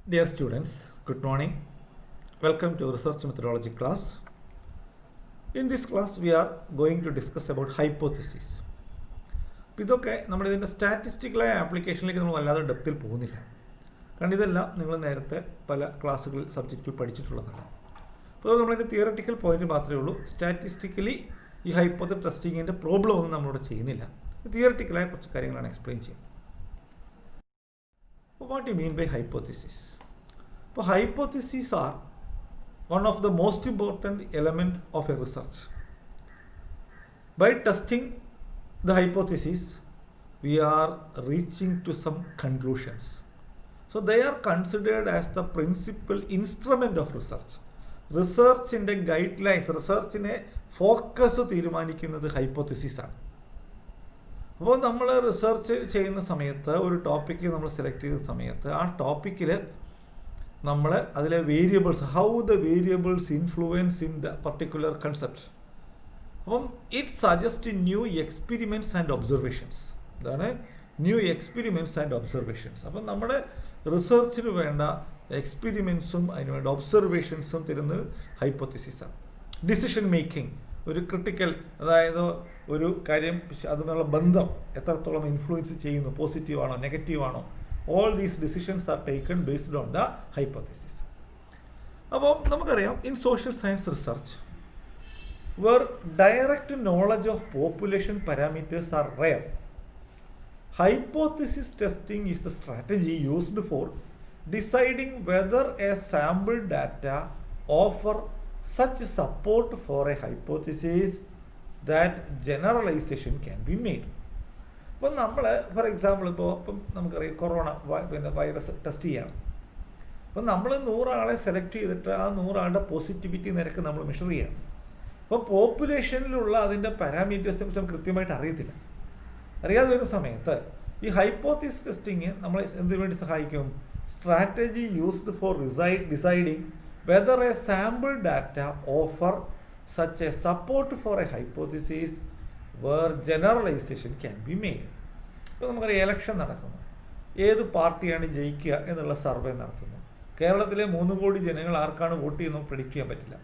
Dear students, good morning. Welcome to research methodology class. In this class, we are going to discuss about hypothesis. ഇതൊക്കെ നമ്മുടെ ഇതിൻ്റെ സ്റ്റാറ്റിസ്റ്റിക്കലായ ആപ്ലിക്കേഷനിലേക്ക് നമ്മൾ വല്ലാതെ ഡെപ്തിൽ പോകുന്നില്ല. കാരണം ഇതെല്ലാം നിങ്ങൾ നേരത്തെ പല ക്ലാസ്സുകളിൽ സബ്ജക്റ്റിൽ പഠിച്ചിട്ടുള്ളതാണ്. അപ്പോൾ നമ്മളിതിൻ്റെ തിയററ്റിക്കൽ പോയിന്റ് മാത്രമേ ഉള്ളൂ. സ്റ്റാറ്റിസ്റ്റിക്കലി ഈ ഹൈപ്പോത്തസിസ് ടെസ്റ്റിങ്ങിൻ്റെ പ്രോബ്ലം ഒന്നും നമ്മളിവിടെ ചെയ്യുന്നില്ല. തിയററ്റിക്കലായ കുറച്ച് കാര്യങ്ങളാണ് എക്സ്പ്ലെയിൻ ചെയ്യുന്നത്. What do you mean by hypothesis? So, hypotheses are one of the most important element of a research. By testing the hypothesis, we are reaching to some conclusions. So, they are considered as the principal instrument of research. Research in the guidelines, research in a focus തീരുമാനിക്കുന്നത് hypothesis ആണ്. അപ്പോൾ നമ്മൾ research ചെയ്യുന്ന സമയത്ത് ഒരു topic നമ്മൾ select ചെയ്ത സമയത്ത് ആ ടോപ്പിക്കിൽ നമ്മൾ അതിലെ variables, how the variables influence in the particular concept. അപ്പം it suggest new experiments and observations. ഇതാണ് ന്യൂ എക്സ്പെരിമെൻറ്റ്സ് ആൻഡ് ഒബ്സർവേഷൻസ്. അപ്പം നമ്മുടെ റിസർച്ചിന് വേണ്ട എക്സ്പെരിമെൻറ്റ്സും അതിന് വേണ്ട ഒബ്സർവേഷൻസും തരുന്നത് ഹൈപ്പോത്തിസിസാണ്. ഡിസിഷൻ മേക്കിംഗ്, ഒരു ക്രിട്ടിക്കൽ, അതായത് ഒരു കാര്യം അതുമായുള്ള ബന്ധം എത്രത്തോളം ഇൻഫ്ലുവൻസ് ചെയ്യുന്നു, പോസിറ്റീവാണോ നെഗറ്റീവാണോ, all these decisions are taken based on the hypothesis. അപ്പോൾ നമുക്കറിയാം in social science research where direct knowledge of population parameters R rare, hypothesis testing is the strategy used for deciding whether a sample data offer such support for a hypothesis that generalization can be made. അപ്പോൾ നമ്മൾ for example ഇപ്പം നമുക്കറിയാം corona virus test ചെയ്യണം. അപ്പം നമ്മൾ 100 ആളെ select ചെയ്തിട്ട് ആ 100 ആളുടെ പോസിറ്റിവിറ്റി നിരക്ക് നമ്മൾ മെഷർ ചെയ്യണം. അപ്പോൾ പോപ്പുലേഷനിലുള്ള അതിൻ്റെ പാരാമീറ്റേഴ്സിനെ കുറിച്ച് നമുക്ക് കൃത്യമായിട്ട് അറിയത്തില്ല. അറിയാതെ വരുന്ന സമയത്ത് ഈ ഹൈപ്പോത്തിസിസ് ടെസ്റ്റിങ് നമ്മളെ എന്തിനു വേണ്ടി സഹായിക്കും? Strategy used for deciding whether a sample data offer such a support for a hypothesis where generalization can be made. ഇപ്പോൾ നമുക്കറിയാം ഇലക്ഷൻ നടക്കുന്നു, ഏത് പാർട്ടിയാണ് ജയിക്കുക എന്നുള്ള സർവേ നടത്തുന്നു. കേരളത്തിലെ 3 കോടി ജനങ്ങൾ ആർക്കാണ് വോട്ട് ചെയ്യുന്നത് പ്രെഡിക്റ്റ് ചെയ്യാൻ പറ്റില്ല.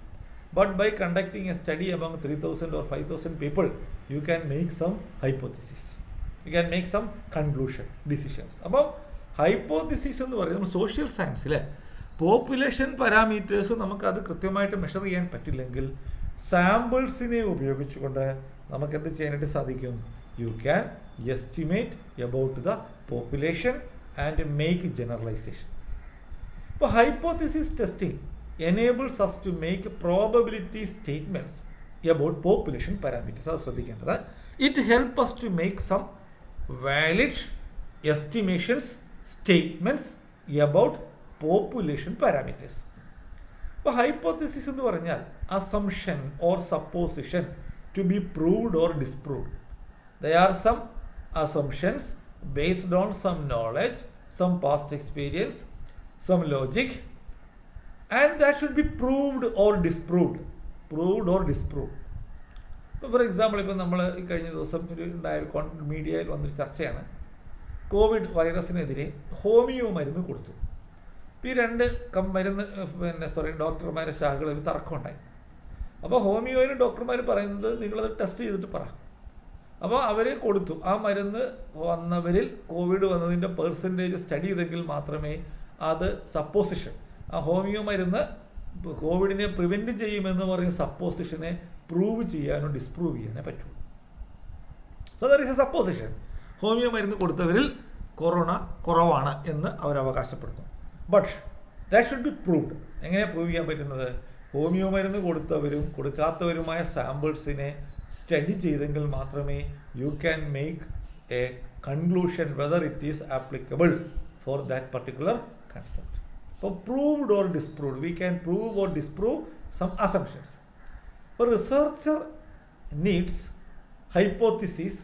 But by conducting a study among 3000 or 5000 people you can make some hypothesis, you can make some conclusion, decisions. അപ്പം ഹൈപ്പോത്തിസിസ് എന്ന് പറയുന്നത് സോഷ്യൽ സയൻസിലെ പോപ്പുലേഷൻ പാരാമീറ്റേഴ്സ് നമുക്കത് കൃത്യമായിട്ട് മെഷർ ചെയ്യാൻ പറ്റില്ലെങ്കിൽ സാമ്പിൾസിനെ ഉപയോഗിച്ചുകൊണ്ട് നമുക്കെന്ത് ചെയ്യാനായിട്ട് സാധിക്കും? You can estimate about the population and make generalization. ഇപ്പോൾ hypothesis testing enables us to make probability statements about population parameters. അത് ശ്രദ്ധിക്കേണ്ടത്. It help us to make some valid estimations statements about population parameters. ഇപ്പോൾ hypothesis എന്ന് പറഞ്ഞാൽ assumption or supposition to be proved or disproved. There are some assumptions based on some knowledge, some past experience, some logic, and that should be proved or ഡിസ്പ്രൂവ്ഡ്. Proved or disproved. ഇപ്പോൾ for example ഇപ്പോൾ നമ്മൾ ഈ കഴിഞ്ഞ ദിവസം ഉണ്ടായ മീഡിയയിൽ വന്നൊരു ചർച്ചയാണ്, കോവിഡ് വൈറസിനെതിരെ ഹോമിയോ മരുന്ന് കൊടുത്തു. ഇപ്പോൾ ഈ 2 മരുന്ന് ഡോക്ടർമാരെ ശാഖകളിൽ തർക്കമുണ്ടായി. അപ്പോൾ ഹോമിയോയിന് ഡോക്ടർമാർ പറയുന്നത് നിങ്ങളത് ടെസ്റ്റ് ചെയ്തിട്ട് പറ. അപ്പോൾ അവർ കൊടുത്തു. ആ മരുന്ന് വന്നവരിൽ കോവിഡ് വന്നതിൻ്റെ പെർസെൻറ്റേജ് സ്റ്റഡി ചെയ്തെങ്കിൽ മാത്രമേ അത് സപ്പോസിഷൻ, ആ ഹോമിയോ മരുന്ന് കോവിഡിനെ പ്രിവെൻറ്റ് ചെയ്യുമെന്ന് പറയുന്ന സപ്പോസിഷനെ പ്രൂവ് ചെയ്യാനോ ഡിസ്പ്രൂവ് ചെയ്യാനോ പറ്റുള്ളൂ. So there is A supposition. Homeo മരുന്ന് കൊടുത്തവരിൽ കൊറോണ കുറവാണ് എന്ന് അവർ അവകാശപ്പെടുന്നു. But that should be proved. എങ്ങനെയാണ് പ്രൂവ് ചെയ്യാൻ പറ്റുന്നത്? ഹോമിയോ മരുന്ന് കൊടുത്തവരും കൊടുക്കാത്തവരുമായ സാമ്പിൾസിനെ സ്റ്റഡി ചെയ്തെങ്കിൽ മാത്രമേ you can make a conclusion whether it is applicable for that particular concept. അപ്പോൾ proved or disproved, we can prove or disprove some assumptions. അപ്പോൾ researcher needs hypothesis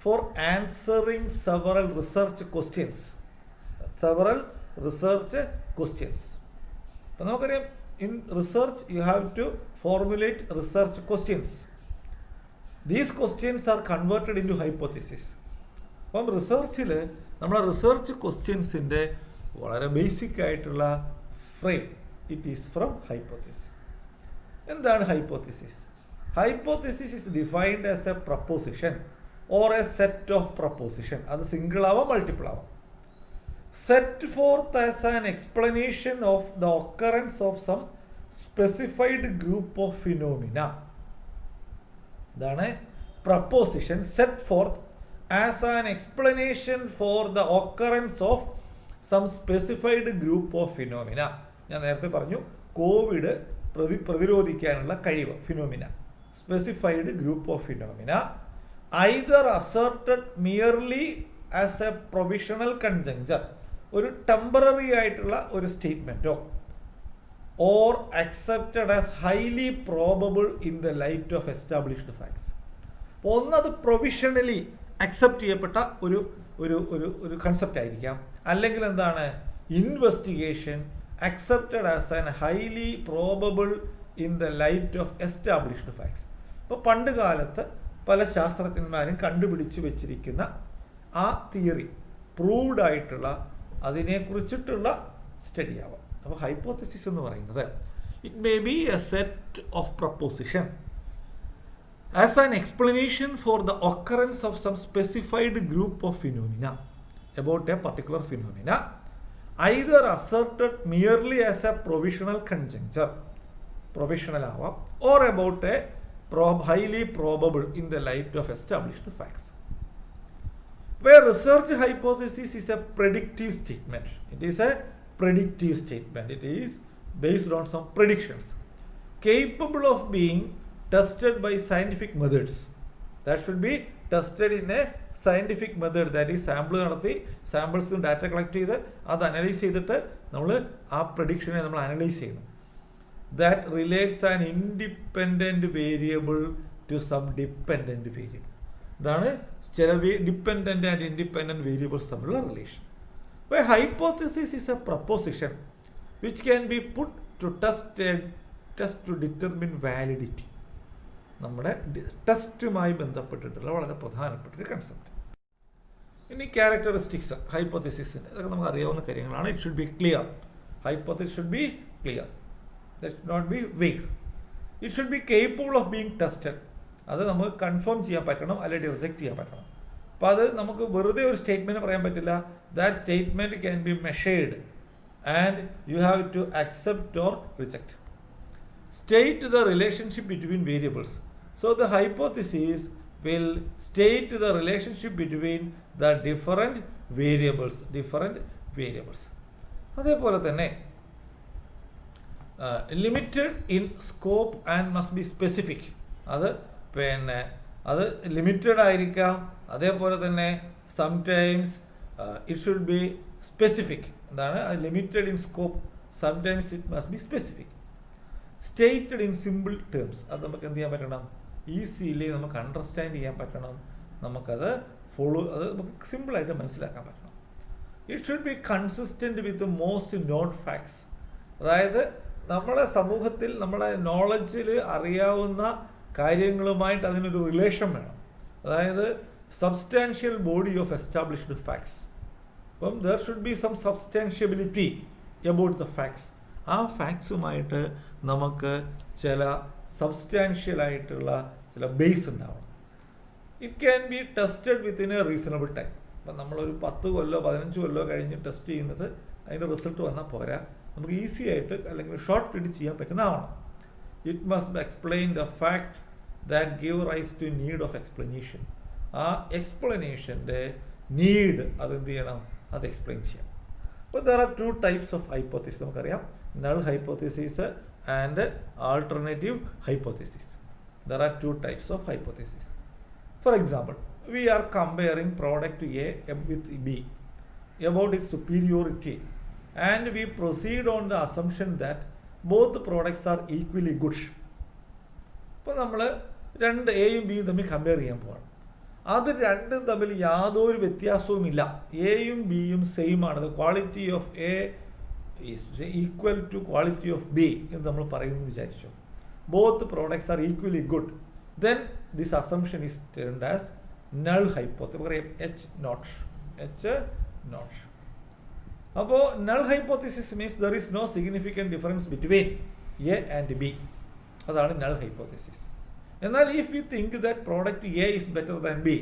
for answering several research questions. അപ്പോൾ നമുക്കറിയാം in research you have to formulate research questions. These questions are converted in to hypothesis. അപ്പം റിസർച്ചിൽ നമ്മൾ research ക്വസ്റ്റ്യൻസിൻ്റെ വളരെ basic ആയിട്ടുള്ള frame. It is from hypothesis. എന്താണ് hypothesis? Hypothesis is defined as a proposition or a set of proposition. അത് single ആവാം, multiple ആവാം. Set forth as an explanation of the occurrence of some specified group of phenomena. ഇതാണ് proposition. Set forth as an explanation for the occurrence of some specified group of phenomena. ഞാൻ നേരത്തെ പറഞ്ഞു, Covid പ്രതിരോധിക്കാനുള്ള കഴിവ്, phenomena. Specified group of phenomena either asserted merely as a provisional conjecture, ഒരു temporary ആയിട്ടുള്ള ഒരു സ്റ്റേറ്റ്മെൻറ്റോ, or accepted as highly probable in the light of established facts. അപ്പോൾ ഒന്നത് പ്രൊവിഷണലി അക്സെപ്റ്റ് ചെയ്യപ്പെട്ട ഒരു ഒരു ഒരു ഒരു കൺസെപ്റ്റ് ആയിരിക്കാം, അല്ലെങ്കിൽ എന്താണ്, investigation accepted as an highly probable in the light of established facts. ഇപ്പോൾ പണ്ട് കാലത്ത് പല ശാസ്ത്രജ്ഞന്മാരും കണ്ടുപിടിച്ച് വെച്ചിരിക്കുന്ന ആ തിയറി, പ്രൂവ്ഡ് ആയിട്ടുള്ള, അതിനെക്കുറിച്ചിട്ടുള്ള സ്റ്റഡി ആവാം. അപ്പോൾ ഹൈപ്പോത്തസിസ് എന്ന് പറയുന്നത് it may be A set of preposition as an explanation for the occurrence of some specified group of phenomena about a particular phenomena, either asserted merely as a provisional conjecture, provisional ആവാം, or about a highly probable in the light of established facts. Where research hypothesis is a predictive statement. It is a predictive statement. It is based on some predictions capable of being tested by scientific methods. That should be tested in a scientific method. That is, sample നടത്തി, സാമ്പിൾസും data collect ചെയ്ത് അത് analyse ചെയ്തിട്ട് നമ്മൾ ആ പ്രഡിക്ഷനെ നമ്മൾ analyse ചെയ്യുന്നു. That relates an independent variable to some dependent variable. ഇതാണ് ചില ഡിപ്പെൻഡൻറ്റ് ആൻഡ് ഇൻഡിപെൻഡൻറ്റ് വേരിയബിൾസ് തമ്മിലുള്ള റിലേഷൻ. അപ്പോൾ hypothesis is a proposition which can be put to test to determine validity. നമ്മുടെ ടെസ്റ്റുമായി ബന്ധപ്പെട്ടിട്ടുള്ള വളരെ പ്രധാനപ്പെട്ട ഒരു കൺസെപ്റ്റ്. ഇനി ക്യാരക്ടറിസ്റ്റിക്സ് ഹൈപ്പോത്തിസിസിൻ്റെ, ഇതൊക്കെ നമുക്ക് അറിയാവുന്ന കാര്യങ്ങളാണ്. It should be clear. Hypothesis should be clear. That should not be weak. It should be capable of being tested. അത് നമുക്ക് കൺഫേം ചെയ്യാൻ പറ്റണം, അല്ലെങ്കിൽ റിജക്റ്റ് ചെയ്യാൻ പറ്റണം. അപ്പോൾ അത് നമുക്ക് വെറുതെ ഒരു സ്റ്റേറ്റ്മെൻറ്റ് പറയാൻ പറ്റില്ല. That statement can be measured and you have to accept or reject. State the relationship between variables. So the hypothesis will state the relationship between the different variables. അതേപോലെ തന്നെ limited in scope and must be specific. അത് അത് limited ആയിരിക്കാം. അതേപോലെ തന്നെ sometimes it should be specific. എന്താണ് limited in scope, sometimes it must be specific. Stated in simple terms. അത് നമുക്ക് എന്ത് ചെയ്യാൻ പറ്റണം, ഈസിലി നമുക്ക് അണ്ടർസ്റ്റാൻഡ് ചെയ്യാൻ പറ്റണം, നമുക്കത് അത് നമുക്ക് സിമ്പിളായിട്ട് മനസ്സിലാക്കാൻ പറ്റണം. It should B consistent with most non facts. അതായത് നമ്മുടെ സമൂഹത്തിൽ നമ്മുടെ നോളജിൽ അറിയാവുന്ന കാര്യങ്ങളുമായിട്ട് അതിനൊരു റിലേഷൻ വേണം. അതായത് substantial body of established facts. അപ്പം there should be some substantiability about the facts. ആ ഫാക്ട്സുമായിട്ട് നമുക്ക് ചില സബ്സ്റ്റാൻഷ്യലായിട്ടുള്ള ചില ബേസ് ഉണ്ടാവണം. It can be tested within a reasonable time. അപ്പം നമ്മളൊരു 10 കൊല്ലോ 15 കൊല്ലോ കഴിഞ്ഞ് ടെസ്റ്റ് ചെയ്യുന്നത് അതിൻ്റെ റിസൾട്ട് വന്നാൽ പോരാ, നമുക്ക് ഈസി ആയിട്ട് അല്ലെങ്കിൽ ഷോർട്ട് പീരീഡ് ചെയ്യാൻ പറ്റുന്നതാവണം. It must explain the fact that give rise to need of explanation. ആ എക്സ്പ്ലനേഷൻ്റെ നീഡ് അതെന്ത് ചെയ്യണം, അത് എക്സ്പ്ലെയിൻ ചെയ്യാം. അപ്പോൾ there are 2 types of hypothesis. നമുക്കറിയാം, null hypothesis and alternative hypothesis. There are 2 types of hypothesis. For example, we are comparing product A with B about its superiority, and we proceed on the assumption that both products are equally good. ഇപ്പോൾ നമ്മൾ 2 എയും ബിയും തമ്മിൽ compare ചെയ്യാൻ പോവാണ്. അത് രണ്ടും തമ്മിൽ യാതൊരു വ്യത്യാസവുമില്ല. എയും ബിയും സെയിം ആണ്. The quality of a is equal to quality of b എന്ന് നമ്മൾ പറയുമെന്ന് വിചാരിച്ചു. Both products are equally good. Then this assumption is turned as null hypothesis. നമുക്കറിയാം H naught. അപ്പോൾ null hypothesis means there is no significant difference between a and b. അതാണ് null hypothesis. എന്നാൽ if you think that product a is better than b,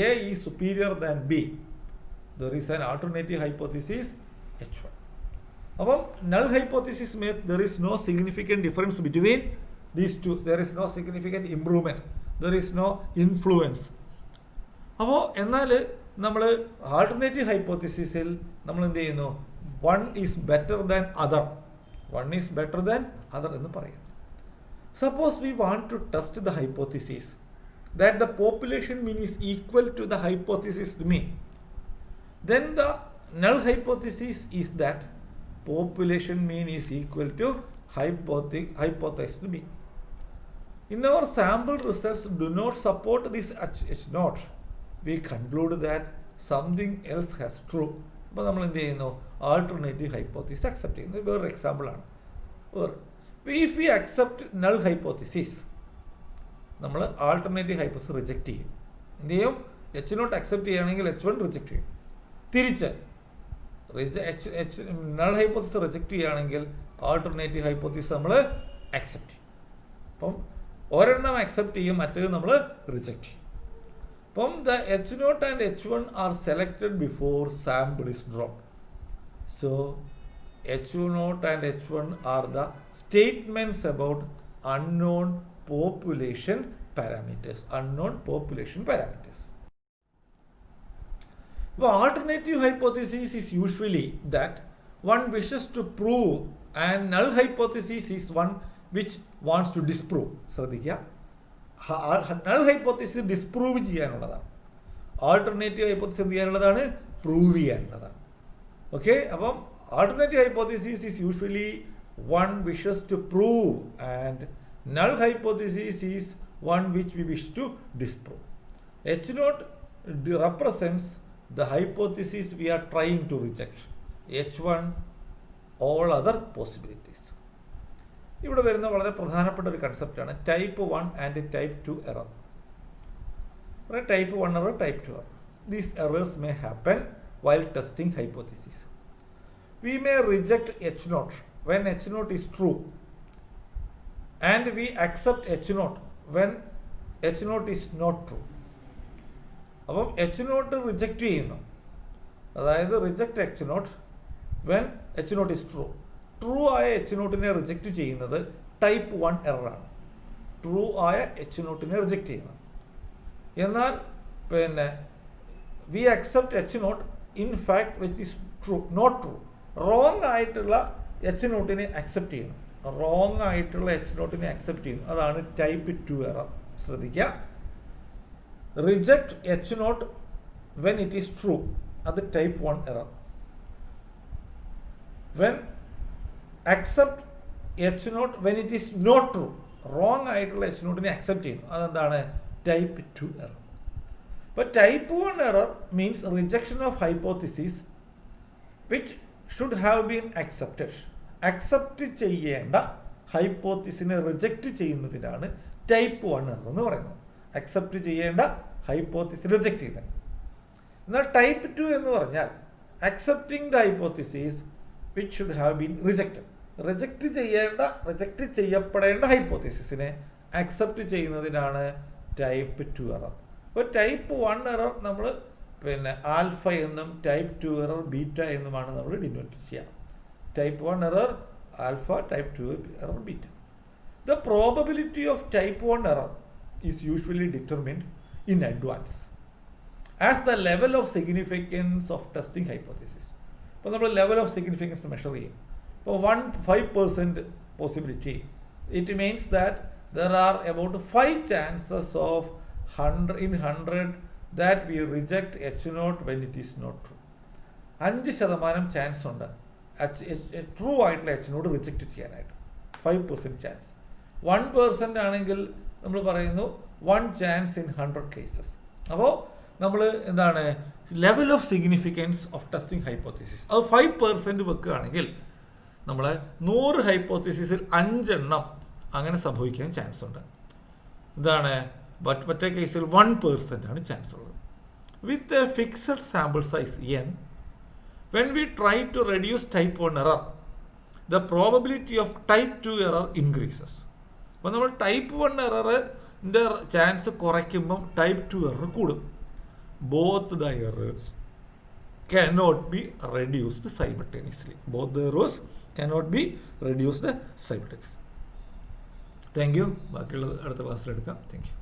a is superior than b, there is an alternative hypothesis H1. അപ്പം null hypothesis means there is no significant difference between these two, there is no significant improvement, there is no influence. അപ്പോൾ എന്നാൽ നമ്മൾ alternative ഹൈപ്പോത്തിസിസിൽ നമ്മൾ എന്ത് ചെയ്യുന്നു? One is better than other, one is better than other എന്ന് പറയും. Suppose we want to test the hypothesis that the population mean is equal to the hypothesis mean, then the null hypothesis is that population mean is equal to hypothesized mean. In our sample results do not support this H0, we conclude that something else has true. അപ്പോൾ നമ്മൾ എന്ത് ചെയ്യുന്നു? Alternative hypothesis accept ചെയ്യുന്നു. വേറൊരു എക്സാമ്പിളാണ്. If we accept null hypothesis, നമ്മൾ alternative hypothesis reject ചെയ്യും. എന്ത് ചെയ്യും? H0 അക്സെപ്റ്റ് ചെയ്യുകയാണെങ്കിൽ H1 റിജക്റ്റ് ചെയ്യും. തിരിച്ച് നൾ ഹൈപ്പോത്തിസിസ് റിജക്റ്റ് ചെയ്യുകയാണെങ്കിൽ ആൾട്ടർനേറ്റീവ് ഹൈപ്പോത്തിസിസ് നമ്മൾ അക്സെപ്റ്റ് ചെയ്യും. അപ്പം ഒരെണ്ണം അക്സെപ്റ്റ് ചെയ്യും, മറ്റേത് നമ്മൾ റിജക്റ്റ് ചെയ്യും. അപ്പം the H0 and H1 R selected before sample is dropped. So H0 and H1 are the statements about unknown population parameters. Unknown population parameters. The alternative hypothesis is usually that one wishes to prove, and null hypothesis is one which wants to disprove. ശ്രദ്ധിക്കുക, null hypothesis disprove ചെയ്യാനുള്ളതാണ്. Alternative hypothesis എന്ത് ചെയ്യാനുള്ളതാണ്? Prove ചെയ്യാനുള്ളതാണ്. Okay, അപ്പം alternative hypothesis is usually one wishes to prove, and null hypothesis is one which we wish to disprove. H0 represents the hypothesis we are trying to reject. H1 all other possibilities. ഇവിടെ വരുന്ന വളരെ പ്രധാനപ്പെട്ട ഒരു കൺസെപ്റ്റാണ് type 1 and type 2 error. Type 1 error, type 2 error. These errors may happen while testing hypothesis. We may reject H0 when H0 is true, and we accept H0 when H0 is not true. അപ്പം H0 reject ചെയ്യുന്നു, അതായത് reject H0 when H0 is true. True ആയ H0 reject ചെയ്യുന്നത് type 1 എററാണ്. True ആയ H0 reject ചെയ്യുന്നത്. എന്നാൽ പിന്നെ we accept H0 in fact which is true, not true. Wrong ആയിട്ടുള്ള H0 അക്സെപ്റ്റ് ചെയ്യുന്നു, റോങ് ആയിട്ടുള്ള H0 അക്സെപ്റ്റ് ചെയ്യുന്നു. അതാണ് ടൈപ്പ് 2 എറർ. ശ്രദ്ധിക്കുക, reject H0 when it is true, അത് type 1 error. When accept H0 when it is not true, wrong ആയിട്ടുള്ള H0 accept ചെയ്യുന്നു, അതെന്താണ്? Type 2 error. അപ്പോൾ type 1 error means rejection of hypothesis which should have been accepted. Accept ചെയ്യേണ്ട ഹൈപ്പോത്തിസിനെ reject ചെയ്യുന്നതിനാണ് type 1 error എന്ന് പറയുന്നത്. അക്സെപ്റ്റ് ചെയ്യേണ്ട ഹൈപ്പോത്തിസിനെ റിജക്റ്റ് ചെയ്യുന്നത്. എന്നാൽ ടൈപ്പ് 2 എന്ന് പറഞ്ഞാൽ accepting the hypothesis which should have been rejected. Reject ചെയ്യപ്പെടേണ്ട ഹൈപ്പോത്തിസിസിനെ അക്സെപ്റ്റ് ചെയ്യുന്നതിനാണ് ടൈപ്പ് 2 എറർ. അപ്പോൾ ടൈപ്പ് 1 എറർ നമ്മൾ പിന്നെ ആൽഫ എന്നും ടൈപ്പ് 2 എറർ ബീറ്റ എന്നുമാണ് നമ്മൾ ഡിനോട്ട് ചെയ്യുക. Type 1 error alpha, type 2 error beta. The probability of type 1 error is usually determined in advance as the level of significance of testing hypothesis. ഇപ്പോൾ നമ്മൾ level of significance measure ചെയ്യും. ഇപ്പോൾ 5% possibility, it means that there are about 5 chances of 100 that we reject H0 when it is not true. 5% chance ഉണ്ട് true ആയിട്ടുള്ള H0 reject ചെയ്യാനായിട്ട്. 5% chance. 1% ആണെങ്കിൽ നമ്മൾ പറയുന്നു 1 chance in 100 cases. അപ്പോൾ നമ്മൾ എന്താണ് level of significance of testing hypothesis അത് 5% വെക്കുകയാണെങ്കിൽ നമ്മൾ 100 ഹൈപ്പോത്തിസിസിൽ 5 എണ്ണം അങ്ങനെ സംഭവിക്കാൻ ചാൻസ് ഉണ്ട്. ഇതാണ് മറ്റേ കേസിൽ 1% ആണ് ചാൻസ് ഉള്ളത്. With a fixed sample size n, When we try to reduce type 1 error, the probability of type 2 error increases. അപ്പോൾ നമ്മൾ ടൈപ്പ് 1 എററിൻ്റെ ചാൻസ് കുറയ്ക്കുമ്പം ടൈപ്പ് 2 എറർ കൂടും. Both the errors cannot be reduced simultaneously. Both the errors cannot be reduced simultaneously. Thank you. ബാക്കിയുള്ളത് അടുത്ത ക്ലാസ്സിൽ എടുക്കാം. Thank you.